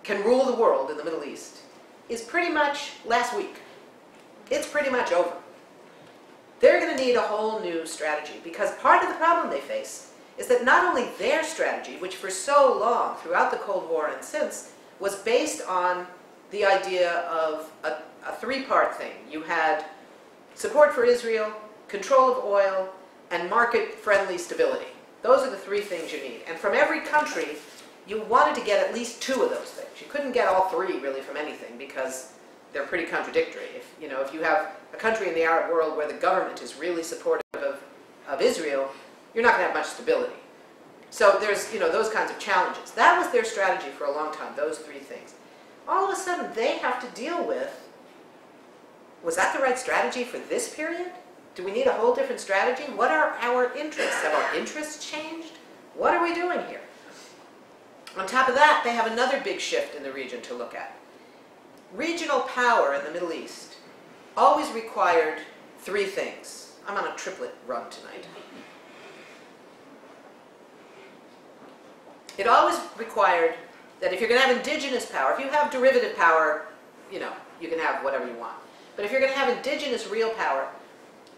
can rule the world in the Middle East is pretty much last week. It's pretty much over. They're going to need a whole new strategy, because part of the problem they face is that not only their strategy, which for so long, throughout the Cold War and since, was based on the idea of a three-part thing. You had support for Israel, control of oil, and market-friendly stability. Those are the three things you need. And from every country, you wanted to get at least two of those things. You couldn't get all three, really, from anything, because they're pretty contradictory. If you have a country in the Arab world where the government is really supportive of Israel, you're not going to have much stability. So there's, those kinds of challenges. That was their strategy for a long time, those three things. All of a sudden, they have to deal with, was that the right strategy for this period? Do we need a whole different strategy? What are our interests? Have our interests changed? What are we doing here? On top of that, they have another big shift in the region to look at. Regional power in the Middle East always required three things. I'm on a triplet run tonight. It always required that if you're going to have indigenous power, if you have derivative power, you can have whatever you want. But if you're going to have indigenous real power,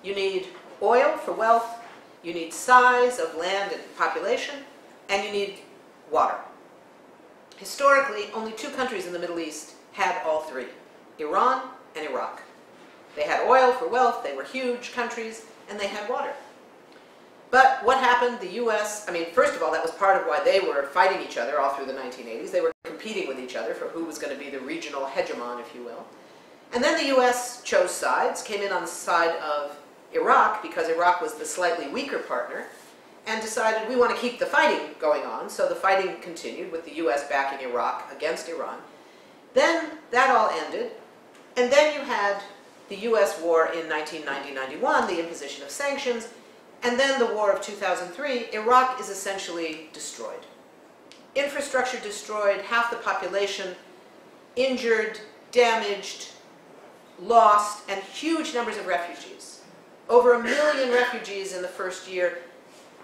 you need oil for wealth, you need size of land and population, and you need water. Historically, only two countries in the Middle East had all three, Iran and Iraq. They had oil for wealth, they were huge countries, and they had water. But what happened? The U.S., first of all, that was part of why they were fighting each other all through the 1980s. They were competing with each other for who was going to be the regional hegemon, if you will. And then the U.S. chose sides, came in on the side of Iraq, because Iraq was the slightly weaker partner, and decided we want to keep the fighting going on. So the fighting continued with the U.S. backing Iraq against Iran. Then that all ended, and then you had the U.S. war in 1990-91, the imposition of sanctions, and then the war of 2003. Iraq is essentially destroyed. Infrastructure destroyed, half the population injured, damaged, lost, and huge numbers of refugees. Over 1 million refugees in the first year,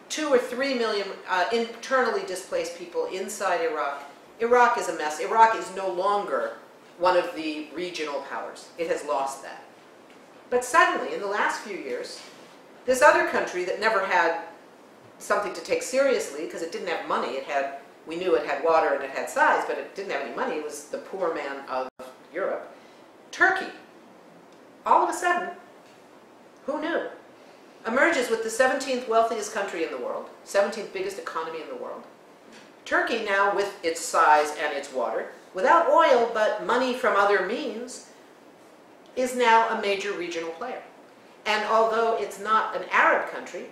2 or 3 million internally displaced people inside Iraq. Iraq is a mess. Iraq is no longer one of the regional powers. It has lost that. But suddenly, in the last few years, this other country that never had something to take seriously, because it didn't have money, we knew it had water and it had size, but it didn't have any money. It was the poor man of Europe. Turkey, all of a sudden, who knew, emerges with the 17th wealthiest country in the world, 17th biggest economy in the world. Turkey now, with its size and its water, without oil but money from other means, is now a major regional player. And although it's not an Arab country,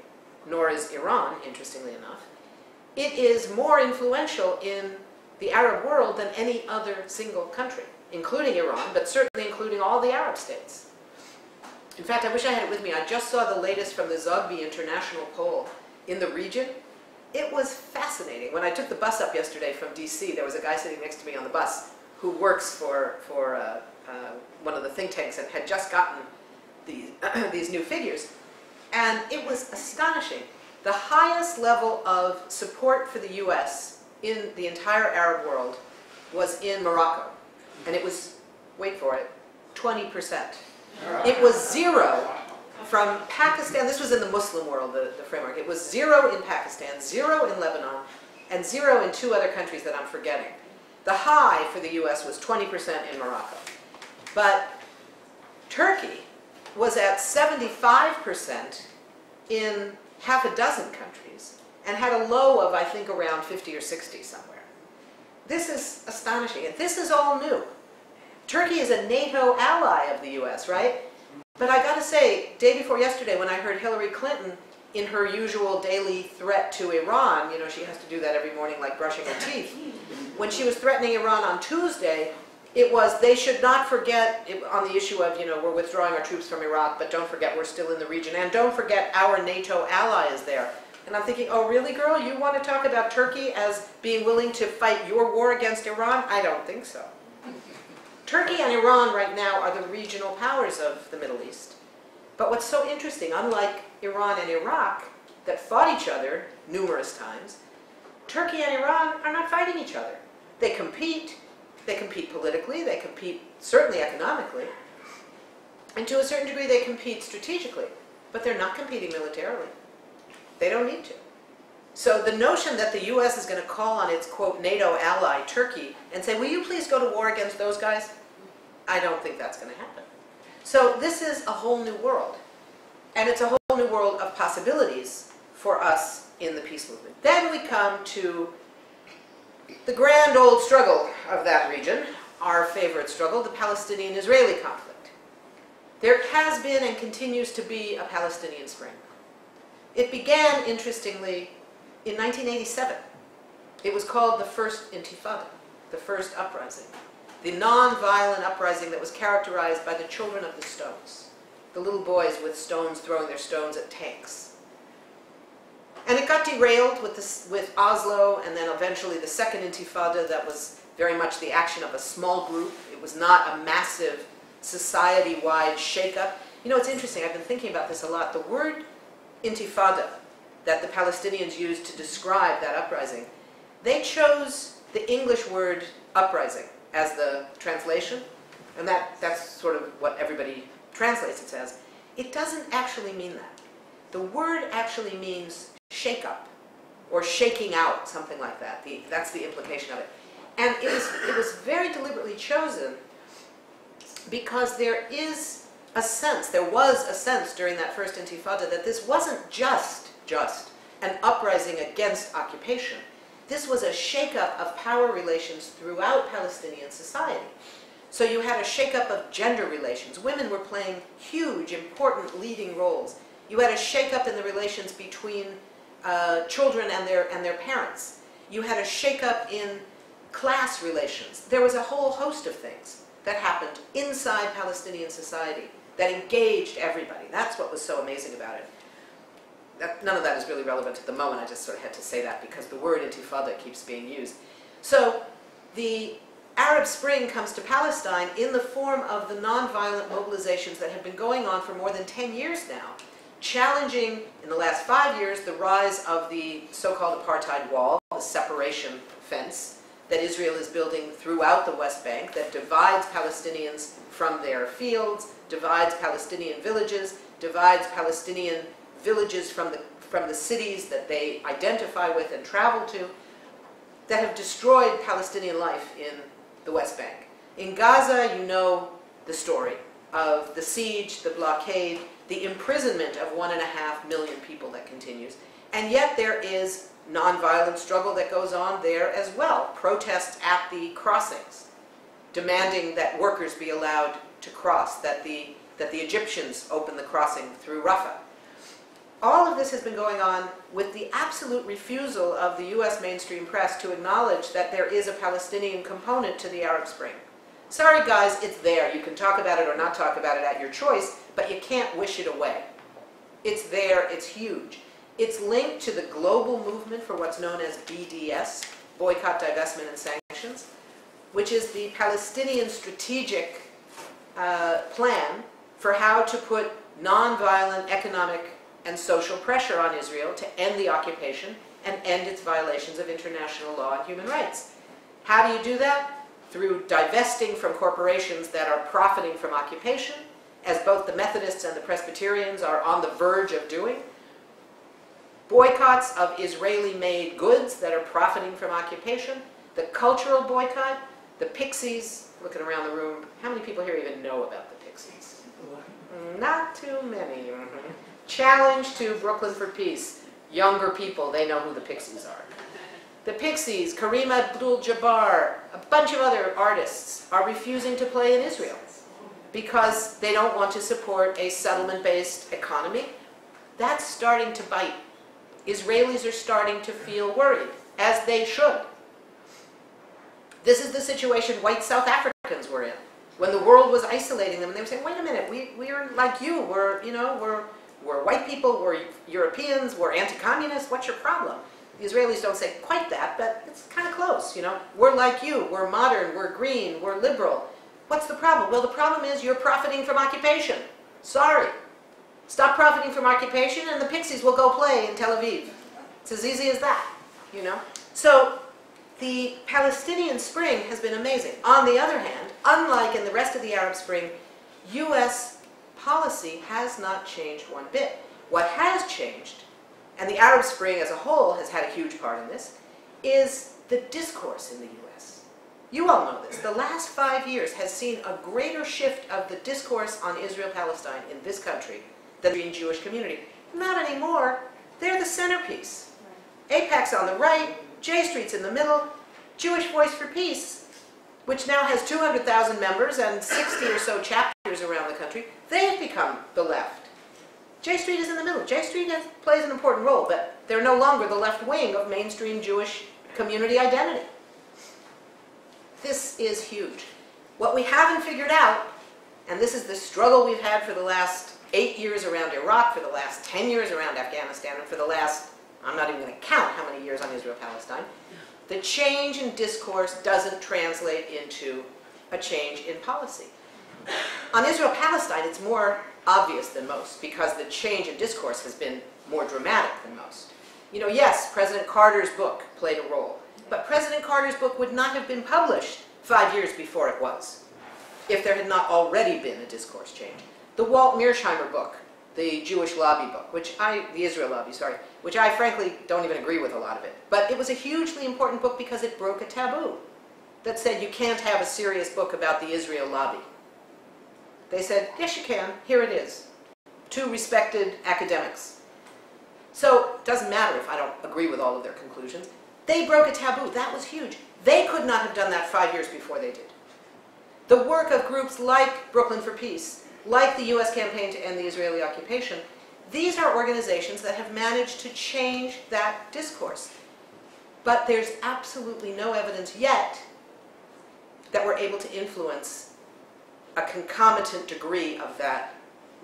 nor is Iran, interestingly enough, it is more influential in the Arab world than any other single country, including Iran, but certainly including all the Arab states. In fact, I wish I had it with me. I just saw the latest from the Zogby International poll in the region. It was fascinating. When I took the bus up yesterday from DC, there was a guy sitting next to me on the bus who works for one of the think tanks and had just gotten these new figures. And it was astonishing. The highest level of support for the U.S. in the entire Arab world was in Morocco. And it was, wait for it, 20%. It was 0 from Pakistan. This was in the Muslim world, the framework. It was 0 in Pakistan, 0 in Lebanon, and 0 in 2 other countries that I'm forgetting. The high for the U.S. was 20% in Morocco. But Turkey was at 75% in half a dozen countries and had a low of, I think, around 50 or 60 somewhere. This is astonishing. And this is all new. Turkey is a NATO ally of the U.S., right? But I got to say, day before yesterday, when I heard Hillary Clinton in her usual daily threat to Iran, she has to do that every morning like brushing her teeth, when she was threatening Iran on Tuesday, it was they should not forget on the issue of, we're withdrawing our troops from Iraq, but don't forget we're still in the region, and don't forget our NATO ally is there. And I'm thinking, oh, really, girl? You want to talk about Turkey as being willing to fight your war against Iran? I don't think so. Turkey and Iran right now are the regional powers of the Middle East. But what's so interesting, unlike Iran and Iraq, that fought each other numerous times, Turkey and Iran are not fighting each other. They compete, They compete politically, they compete certainly economically, and to a certain degree they compete strategically, but they're not competing militarily. They don't need to. So the notion that the US is going to call on its, quote, NATO ally, Turkey, and say, will you please go to war against those guys? I don't think that's going to happen. So this is a whole new world. And it's a whole new world of possibilities for us in the peace movement. Then we come to the grand old struggle of that region, our favorite struggle, the Palestinian-Israeli conflict. There has been and continues to be a Palestinian Spring. It began, interestingly, in 1987. It was called the First Intifada, the first uprising, the non-violent uprising that was characterized by the children of the stones, the little boys with stones throwing their stones at tanks. And it got derailed with Oslo, and then eventually the Second Intifada that was very much the action of a small group. It was not a massive society-wide shakeup. You know, it's interesting, I've been thinking about this a lot. The word Intifada that the Palestinians used to describe that uprising, they chose the English word uprising as the translation, and that's sort of what everybody translates it as. It doesn't actually mean that. The word actually means shake up, or shaking out, something like that. That's the implication of it. And it was very deliberately chosen because there was a sense during that first Intifada that this wasn't just an uprising against occupation. This was a shake-up of power relations throughout Palestinian society. So you had a shake-up of gender relations. Women were playing huge, important, leading roles. You had a shake-up in the relations between children and their parents. You had a shake-up in class relations. There was a whole host of things that happened inside Palestinian society that engaged everybody. That's what was so amazing about it. None of that is really relevant at the moment. I just sort of had to say that because the word Intifada keeps being used. So the Arab Spring comes to Palestine in the form of the nonviolent mobilizations that have been going on for more than 10 years now, challenging, in the last 5 years, the rise of the so-called apartheid wall, the separation fence that Israel is building throughout the West Bank that divides Palestinians from their fields, divides Palestinian villages, divides Palestinian villages from the cities that they identify with and travel to, that have destroyed Palestinian life in the West Bank. In Gaza, you know the story of the siege, the blockade, the imprisonment of 1.5 million people that continues. And yet there is nonviolent struggle that goes on there as well. Protests at the crossings, demanding that workers be allowed to cross, that the Egyptians open the crossing through Rafah. All of this has been going on with the absolute refusal of the US mainstream press to acknowledge that there is a Palestinian component to the Arab Spring. Sorry guys, it's there. You can talk about it or not talk about it at your choice, but you can't wish it away. It's there, it's huge. It's linked to the global movement for what's known as BDS, Boycott, Divestment, and Sanctions, which is the Palestinian strategic plan for how to put nonviolent economic and social pressure on Israel to end the occupation and end its violations of international law and human rights. How do you do that? Through divesting from corporations that are profiting from occupation, as both the Methodists and the Presbyterians are on the verge of doing. Boycotts of Israeli-made goods that are profiting from occupation. The cultural boycott, the Pixies, looking around the room, how many people here even know about the Pixies? Not too many. Challenge to Brooklyn for Peace. Younger people, they know who the Pixies are. The Pixies, Kareem Abdul-Jabbar, a bunch of other artists are refusing to play in Israel because they don't want to support a settlement-based economy. That's starting to bite. Israelis are starting to feel worried, as they should. This is the situation white South Africans were in when the world was isolating them, and they were saying, wait a minute, we are like you, we're white people, we're Europeans, we're anti-communist, what's your problem? The Israelis don't say quite that, but it's kind of close, We're like you, we're modern, we're green, we're liberal. What's the problem? Well, the problem is you're profiting from occupation. Sorry. Stop profiting from occupation and the Pixies will go play in Tel Aviv. It's as easy as that, So The Palestinian Spring has been amazing. On the other hand, unlike in the rest of the Arab Spring, U.S. policy has not changed one bit. What has changed, and the Arab Spring as a whole has had a huge part in this, is the discourse in the U.S. You all know this. The last 5 years has seen a greater shift of the discourse on Israel-Palestine in this country than the Jewish community. Not anymore. They're the centerpiece. AIPAC's on the right, J Street's in the middle, Jewish Voice for Peace, which now has 200,000 members and 60 or so chapters around the country, they've become the left. J Street is in the middle. J Street plays an important role, but they're no longer the left wing of mainstream Jewish community identity. This is huge. What we haven't figured out, and this is the struggle we've had for the last 8 years around Iraq, for the last 10 years around Afghanistan, and for the last, I'm not even going to count how many years on Israel-Palestine, the change in discourse doesn't translate into a change in policy. On Israel-Palestine, it's more obvious than most because the change in discourse has been more dramatic than most. You know, yes, President Carter's book played a role, but President Carter's book would not have been published 5 years before it was if there had not already been a discourse change. The Walt Mearsheimer book, the Jewish lobby book, the Israel lobby, sorry, which I frankly don't even agree with a lot of it, but it was a hugely important book because it broke a taboo that said you can't have a serious book about the Israel lobby. They said, yes you can, here it is. 2 respected academics. So it doesn't matter if I don't agree with all of their conclusions. They broke a taboo, that was huge. They could not have done that 5 years before they did. The work of groups like Brooklyn for Peace, like the U.S. campaign to end the Israeli occupation, these are organizations that have managed to change that discourse. But there's absolutely no evidence yet that we're able to influence a concomitant degree of that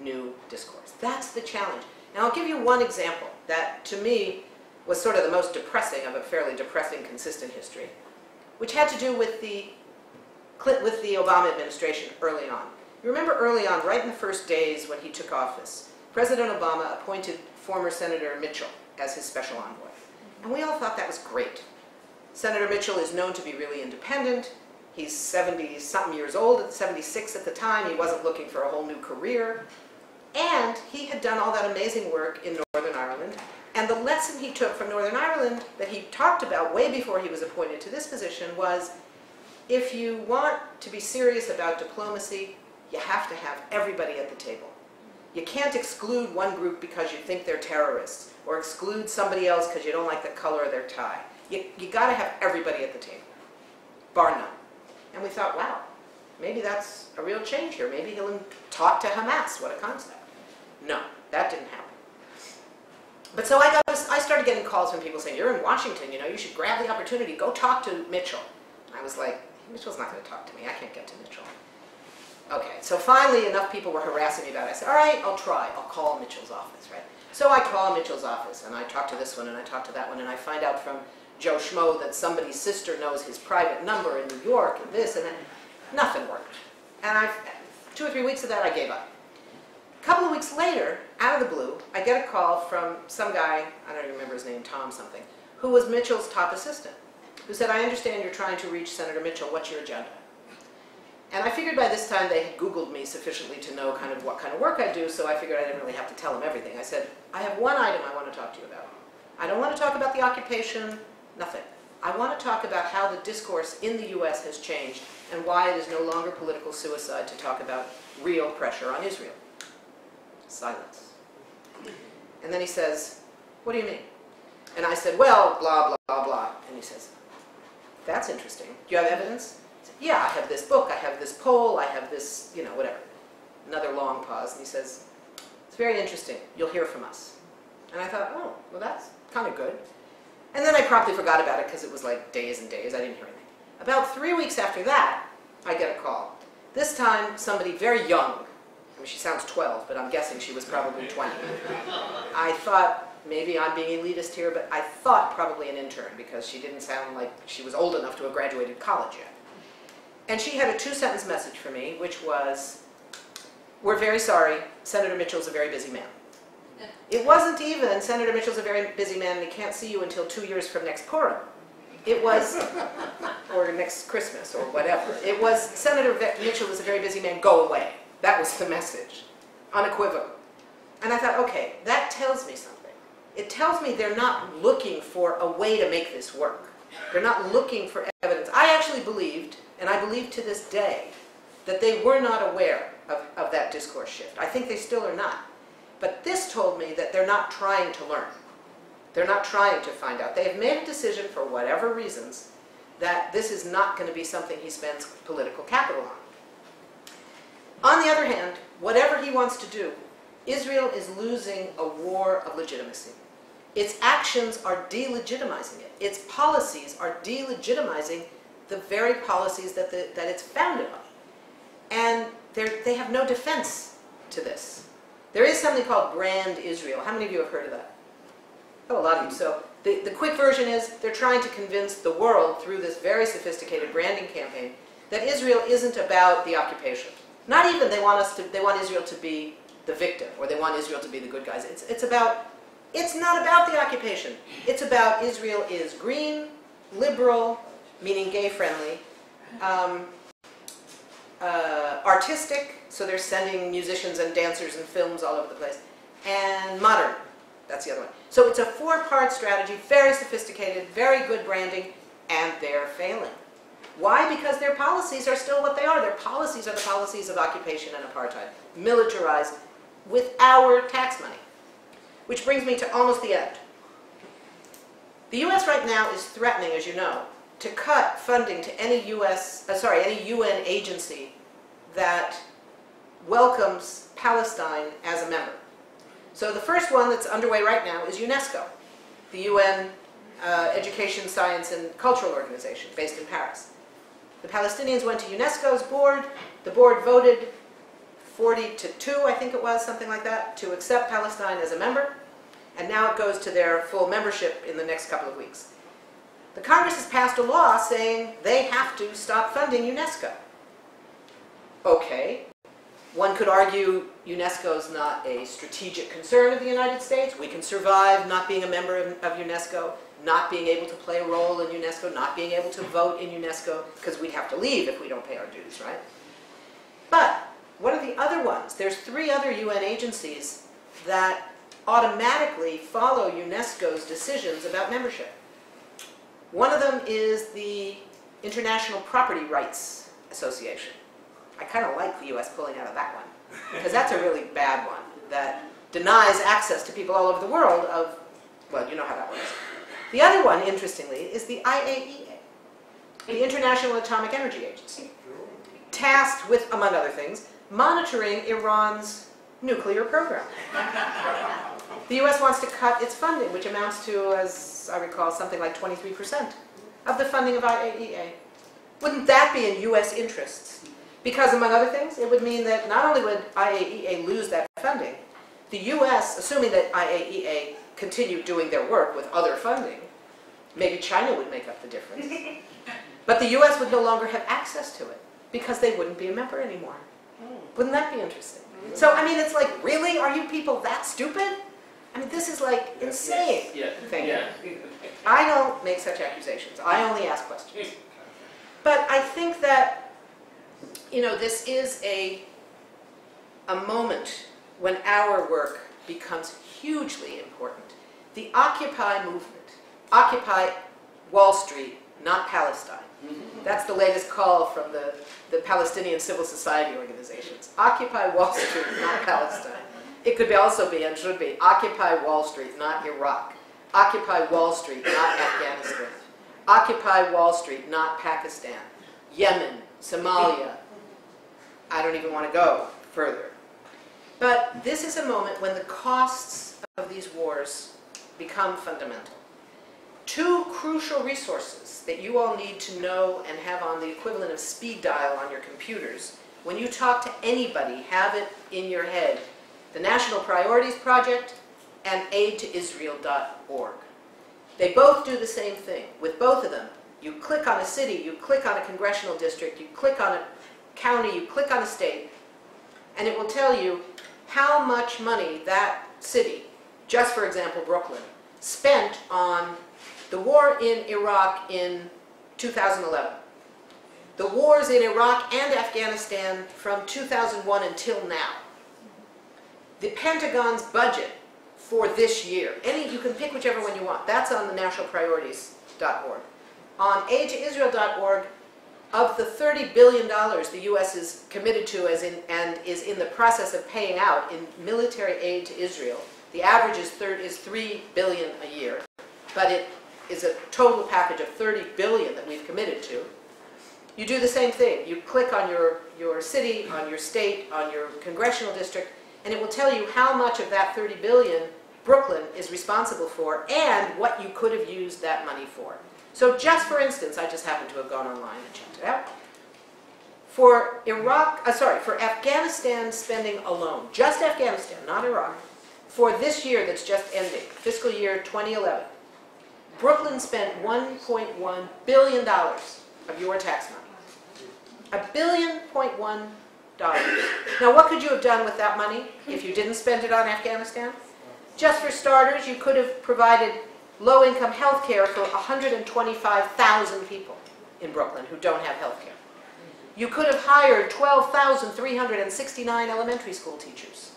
new discourse. That's the challenge. Now I'll give you one example that to me was sort of the most depressing of a fairly depressing consistent history, which had to do with the Obama administration early on. You remember early on, right in the first days when he took office, President Obama appointed former Senator Mitchell as his special envoy. And we all thought that was great. Senator Mitchell is known to be really independent. He's 70-something years old, 76 at the time. He wasn't looking for a whole new career. And he had done all that amazing work in Northern Ireland. And the lesson he took from Northern Ireland that he talked about way before he was appointed to this position was, if you want to be serious about diplomacy, you have to have everybody at the table. You can't exclude one group because you think they're terrorists, or exclude somebody else because you don't like the color of their tie. You got to have everybody at the table, bar none. And we thought, wow, maybe that's a real change here. Maybe he'll talk to Hamas. What a concept. No, that didn't happen. But so I started getting calls from people saying, you're in Washington, you know, you should grab the opportunity, go talk to Mitchell. I was like, Mitchell's not going to talk to me. I can't get to Mitchell. Okay, so finally enough people were harassing me about it. I said, all right, I'll try. I'll call Mitchell's office, right? So I call Mitchell's office, and I talk to this one, and I talk to that one, and I find out from Joe Schmo that somebody's sister knows his private number in New York, and this, and then nothing worked. And 2 or 3 weeks of that, I gave up. A couple of weeks later, out of the blue, I get a call from some guy, I don't even remember his name, Tom something, who was Mitchell's top assistant, who said, I understand you're trying to reach Senator Mitchell. What's your agenda? And I figured by this time they had Googled me sufficiently to know kind of what kind of work I do, so I figured I didn't really have to tell them everything. I said, I have one item I want to talk to you about. I don't want to talk about the occupation, nothing. I want to talk about how the discourse in the U.S. has changed and why it is no longer political suicide to talk about real pressure on Israel. Silence. And then he says, what do you mean? And I said, well, blah, blah, blah. And he says, that's interesting. Do you have evidence? I said, yeah, I have this book, I have this poll, I have this, you know, whatever. Another long pause, and he says, it's very interesting. You'll hear from us. And I thought, oh, well, that's kind of good. And then I promptly forgot about it because it was like days and days. I didn't hear anything. About 3 weeks after that, I get a call. This time, somebody very young. I mean, she sounds 12, but I'm guessing she was probably 20. I thought, maybe I'm being elitist here, but I thought probably an intern because she didn't sound like she was old enough to have graduated college yet. And she had a 2-sentence message for me, which was, we're very sorry, Senator Mitchell's a very busy man. It wasn't even, Senator Mitchell's a very busy man and he can't see you until 2 years from next Purim. It was, or next Christmas, or whatever. It was, Senator Mitchell is a very busy man, go away. That was the message, unequivocal. And I thought, okay, that tells me something. It tells me they're not looking for a way to make this work. They're not looking for evidence. I actually believed, and I believe to this day, that they were not aware of that discourse shift. I think they still are not. But this told me that they're not trying to learn. They're not trying to find out. They have made a decision, for whatever reasons, that this is not going to be something he spends political capital on. On the other hand, whatever he wants to do, Israel is losing a war of legitimacy. Its actions are delegitimizing it. Its policies are delegitimizing the very policies that it's founded on. And they have no defense to this. There is something called Brand Israel. How many of you have heard of that? Oh, a lot of you. So the quick version is they're trying to convince the world through this very sophisticated branding campaign that Israel isn't about the occupation. Not even they want Israel to be the victim, or they want Israel to be the good guys. It's not about the occupation. It's about Israel is green, liberal, meaning gay-friendly, artistic, so they're sending musicians and dancers and films all over the place, and modern. That's the other one. So it's a four-part strategy, very sophisticated, very good branding, and they're failing. Why? Because their policies are still what they are. Their policies are the policies of occupation and apartheid, militarized with our tax money. Which brings me to almost the end. The U.S. right now is threatening, as you know, to cut funding to any any UN agency that welcomes Palestine as a member. So the first one that's underway right now is UNESCO, the UN Education, Science, and Cultural Organization based in Paris. The Palestinians went to UNESCO's board. The board voted 40-2, I think it was, something like that, to accept Palestine as a member. And now it goes to their full membership in the next couple of weeks. The Congress has passed a law saying they have to stop funding UNESCO. Okay. One could argue UNESCO is not a strategic concern of the United States. We can survive not being a member of UNESCO, not being able to play a role in UNESCO, not being able to vote in UNESCO, because we'd have to leave if we don't pay our dues, right? But what are the other ones? There's 3 other UN agencies that automatically follow UNESCO's decisions about membership. One of them is the International Property Rights Association. I kind of like the U.S. pulling out of that one, because that's a really bad one that denies access to people all over the world of, well, you know how that works. The other one, interestingly, is the IAEA, the International Atomic Energy Agency, tasked with, among other things, monitoring Iran's nuclear program. The U.S. wants to cut its funding, which amounts to, as I recall, something like 23% of the funding of IAEA. Wouldn't that be in U.S. interests? Because, among other things, it would mean that not only would IAEA lose that funding, the U.S., assuming that IAEA continued doing their work with other funding, maybe China would make up the difference. But the U.S. would no longer have access to it because they wouldn't be a member anymore. Wouldn't that be interesting? So, I mean, it's like, really? Are you people that stupid? I mean, this is like insane. Yeah. Thank you. I don't make such accusations. I only ask questions. But I think that, you know, this is a moment when our work becomes hugely important. The Occupy movement, Occupy Wall Street, not Palestine. That's the latest call from the Palestinian civil society organizations. Occupy Wall Street, not Palestine. It could also be, and should be, Occupy Wall Street, not Iraq. Occupy Wall Street, not Afghanistan. Occupy Wall Street, not Pakistan. Yemen, Somalia. I don't even want to go further. But this is a moment when the costs of these wars become fundamental. 2 crucial resources that you all need to know and have on the equivalent of speed dial on your computers. When you talk to anybody, have it in your head. The National Priorities Project and aidtoisrael.org. They both do the same thing. With both of them, you click on a city, you click on a congressional district, you click on a county, you click on a state, and it will tell you how much money that city, just for example Brooklyn, spent on The war in Iraq in 2011. The wars in Iraq and Afghanistan from 2001 until now. The Pentagon's budget for this year. You can pick whichever one you want. That's on the nationalpriorities.org. On aidtoisrael.org, of the $30 billion the U.S. is committed to and is in the process of paying out in military aid to Israel, the average is $3 billion a year, but it is a total package of $30 billion that we've committed to. You do the same thing. You click on your city, on your state, on your congressional district, and it will tell you how much of that $30 billion Brooklyn is responsible for and what you could have used that money for. So just for instance, I just happened to have gone online and checked it out. For for Afghanistan spending alone, just Afghanistan, not Iraq, for this year that's just ending, fiscal year 2011, Brooklyn spent $1.1 billion of your tax money. $1.1 billion. Now what could you have done with that money if you didn't spend it on Afghanistan? Just for starters, you could have provided low-income health care for 125,000 people in Brooklyn who don't have health care. You could have hired 12,369 elementary school teachers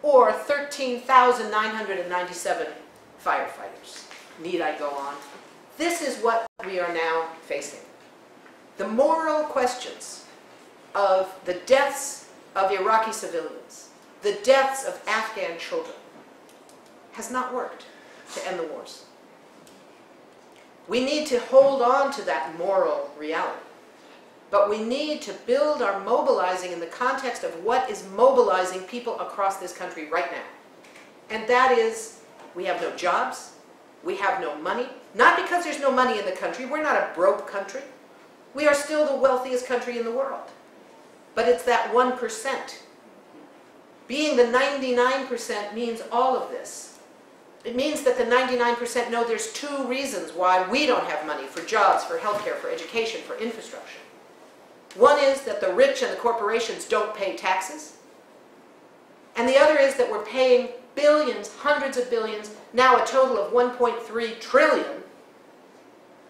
or 13,997 firefighters. Need I go on? This is what we are now facing. The moral questions of the deaths of Iraqi civilians, the deaths of Afghan children, has not worked to end the wars. We need to hold on to that moral reality. But we need to build our mobilizing in the context of what is mobilizing people across this country right now. And that is, we have no jobs, we have no money. Not because there's no money in the country, we're not a broke country. We are still the wealthiest country in the world. But it's that 1%. Being the 99% means all of this. It means that the 99% know there's two reasons why we don't have money for jobs, for healthcare, for education, for infrastructure. One is that the rich and the corporations don't pay taxes. And the other is that we're paying billions, hundreds of billions, now a total of 1.3 trillion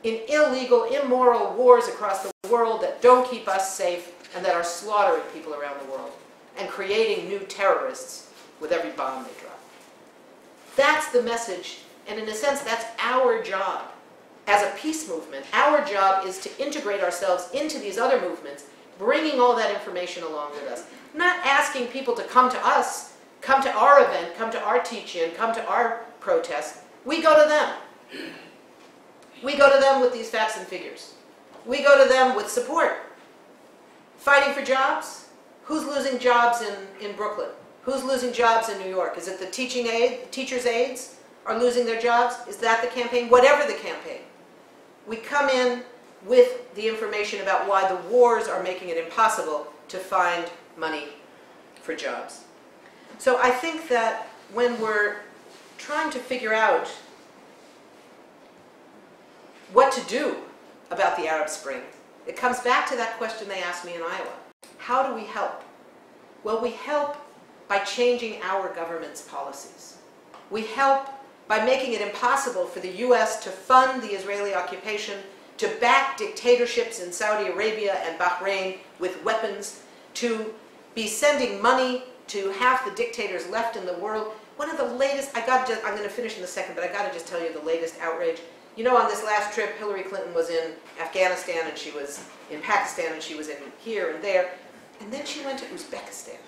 in illegal, immoral wars across the world that don't keep us safe and that are slaughtering people around the world and creating new terrorists with every bomb they drop. That's the message, and in a sense, that's our job. As a peace movement, our job is to integrate ourselves into these other movements, bringing all that information along with us. Not asking people to come to us, come to our event, come to our teach-in, come to our protest. We go to them. We go to them with these facts and figures. We go to them with support. Fighting for jobs? Who's losing jobs in Brooklyn? Who's losing jobs in New York? Is it the teachers' aides are losing their jobs? Is that the campaign? Whatever the campaign. We come in with the information about why the wars are making it impossible to find money for jobs. So I think that when we're trying to figure out what to do about the Arab Spring, it comes back to that question they asked me in Iowa. How do we help? Well, we help by changing our government's policies. We help by making it impossible for the U.S. to fund the Israeli occupation, to back dictatorships in Saudi Arabia and Bahrain with weapons, to be sending money to half the dictators left in the world. One of the latest, I'm going to finish in a second, but I got to just tell you the latest outrage. You know, on this last trip, Hillary Clinton was in Afghanistan, and she was in Pakistan, and she was in here and there, and then she went to Uzbekistan.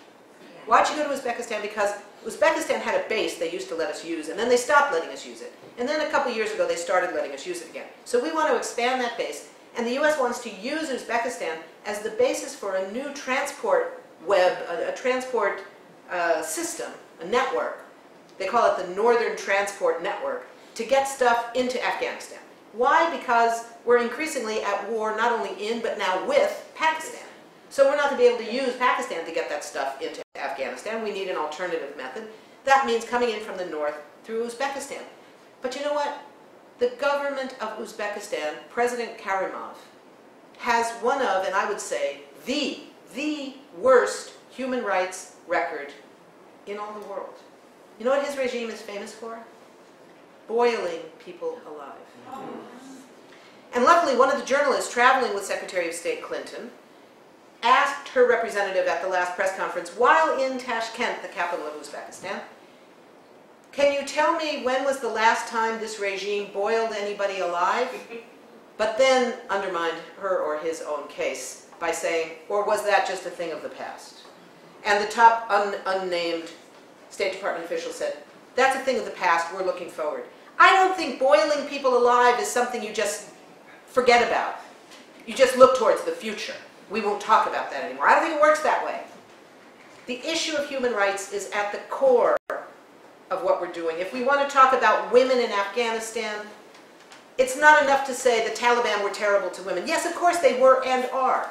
Why'd she go to Uzbekistan? Because Uzbekistan had a base they used to let us use, and then they stopped letting us use it. And then a couple years ago, they started letting us use it again. So we want to expand that base, and the U.S. wants to use Uzbekistan as the basis for a new transport web, a transport system, a network. They call it the Northern Transport Network, to get stuff into Afghanistan. Why? Because we're increasingly at war not only in, but now with Pakistan. So we're not going to be able to use Pakistan to get that stuff into Afghanistan. We need an alternative method. That means coming in from the north through Uzbekistan. But you know what? The government of Uzbekistan, President Karimov, has one of, and I would say, the worst human rights record in all the world. You know what his regime is famous for? boiling people alive. And luckily, one of the journalists traveling with Secretary of State Clinton asked her representative at the last press conference, while in Tashkent, the capital of Uzbekistan, "Can you tell me when was the last time this regime boiled anybody alive?" But then undermined her or his own case by saying, "Or was that just a thing of the past?" And the top unnamed State Department official said, "That's a thing of the past, we're looking forward." I don't think boiling people alive is something you just forget about. You just look towards the future. We won't talk about that anymore. I don't think it works that way. The issue of human rights is at the core of what we're doing. If we want to talk about women in Afghanistan, it's not enough to say the Taliban were terrible to women. Yes, of course they were and are.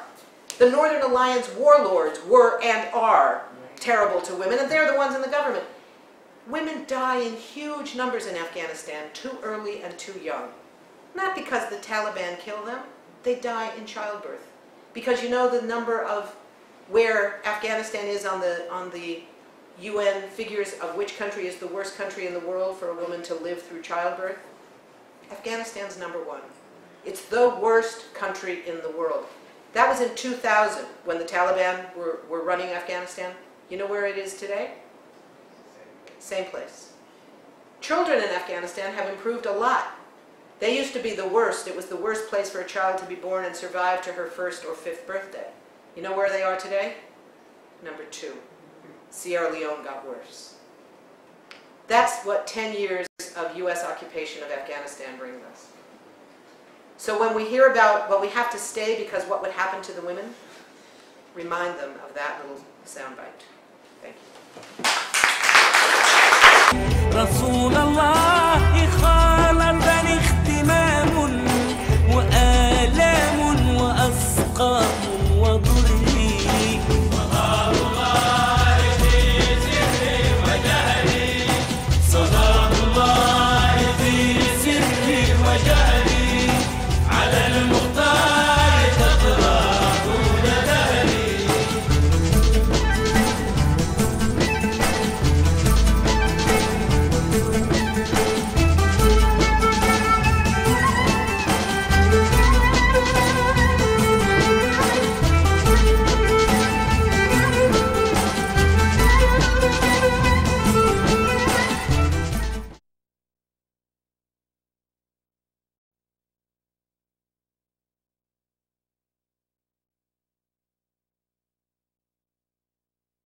The Northern Alliance warlords were and are terrible to women, and they're the ones in the government. Women die in huge numbers in Afghanistan, too early and too young. Not because the Taliban kill them, they die in childbirth. Because you know the number of where Afghanistan is on the UN figures of which country is the worst country in the world for a woman to live through childbirth? Afghanistan's #1. It's the worst country in the world. That was in 2000 when the Taliban were running Afghanistan. You know where it is today? Same place. Children in Afghanistan have improved a lot. They used to be the worst. It was the worst place for a child to be born and survive to her 1st or 5th birthday. You know where they are today? #2. Sierra Leone got worse. That's what 10 years of US occupation of Afghanistan brings us. So when we hear about, well, we have to stay because what would happen to the women, remind them of that little soundbite. Thank you.